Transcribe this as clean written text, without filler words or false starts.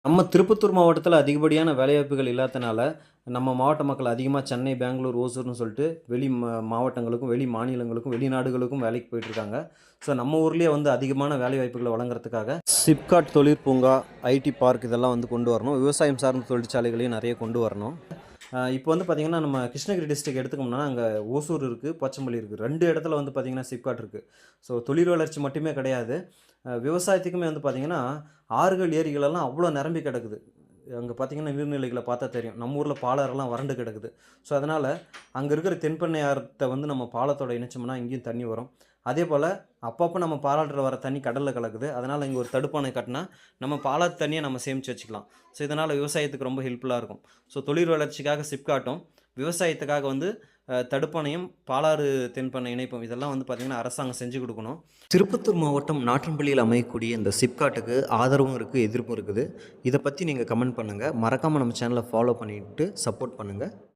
நம்ம திருப்பத்தூர் மாவட்டத்தில அதிகப்படியான வேலைவாய்ப்புகள் இல்லாதனால, நம்ம மாவட்ட மக்கள் அதிகமா சென்னை, பெங்களூர், ஓசூர்ன்னு சொல்லிட்டு வெளி மாவட்டங்களுக்கும், வெளி மாநிலங்களுக்கும், வெளிநாடுகளுக்கும் வேலைக்கு போயிட்டுருக்காங்க. ஸோ நம்ம ஊர்லயே வந்து அதிகமான வேலைவாய்ப்புகள வழங்குறதுக்காக, சிப்காட் தொழிற்பூங்கா, ஐடி பார்க் இதெல்லாம் வந்து கொண்டு வரணும். விவசாயம் சார்ந்த தொழிற்சாலைகளையும் நெறைய கொண்டு வரணும். இப்போ வந்து பார்த்தீங்கன்னா, நம்ம கிருஷ்ணகிரி டிஸ்ட்ரிக்ட் எடுத்துக்கோம்னா, அங்க ஓசூர் இருக்கு, போச்சம்பள்ளி இருக்கு. 2 இடத்துல வந்து பார்த்தீங்கன்னா, சிப்காட் இருக்கு. ஸோ தொழில் வளர்ச்சி மட்டுமே கிடையாது. விவசாயத்துக்குமே வந்து பார்த்தீங்கன்னா, ஆறுகள், ஏரிகள் எல்லாம் அவ்வளோ நிரம்பி கிடக்குது. அங்க பார்த்தீங்கன்னா, நீர்நிலைகள பார்த்தா தெரியும். நம்ம ஊர்ல பாலாறெல்லாம் வறண்டு கிடக்குது. ஸோ அதனால, அங்க இருக்கிற தென்பெண்ணை ஆத்த வந்து நம்ம பாலத்தோட இணைச்சோம்னா, இங்கேயும் தண்ணி வரும். அதேபோல அப்பப்போ நம்ம பாலாற்றில வர தண்ணி கடல்ல கலக்குது. அதனால இங்க ஒரு தடுப்பணை கட்டினா, நம்ம பாலாத்து தண்ணிய நம்ம சேமிச்சு வச்சுக்கலாம். ஸோ இதனால விவசாயத்துக்கு ரொம்ப ஹெல்ப்ஃபுல்லா இருக்கும். ஸோ தொழில் வளர்ச்சிக்காக சிப்காட்டும், விவசாயத்துக்காக வந்து தடுப்பணையும், பாலாறு தென்பண்ணை இணைப்பும் இதெல்லாம் வந்து பார்த்தீங்கன்னா, அரசாங்கம் செஞ்சு குடுக்கணும். திருப்பத்தூர் மாவட்டம் நாட்றம்பள்ளியில் அமையக்கூடிய இந்த சிப்காட்டுக்கு ஆதரவும் இருக்குது, எதிர்ப்பும் இருக்குது. இத பத்தி நீங்க கமெண்ட் பண்ணுங்க. மறக்காம நம்ம சேனலை ஃபாலோ பண்ணிட்டு சப்போர்ட் பண்ணுங்க.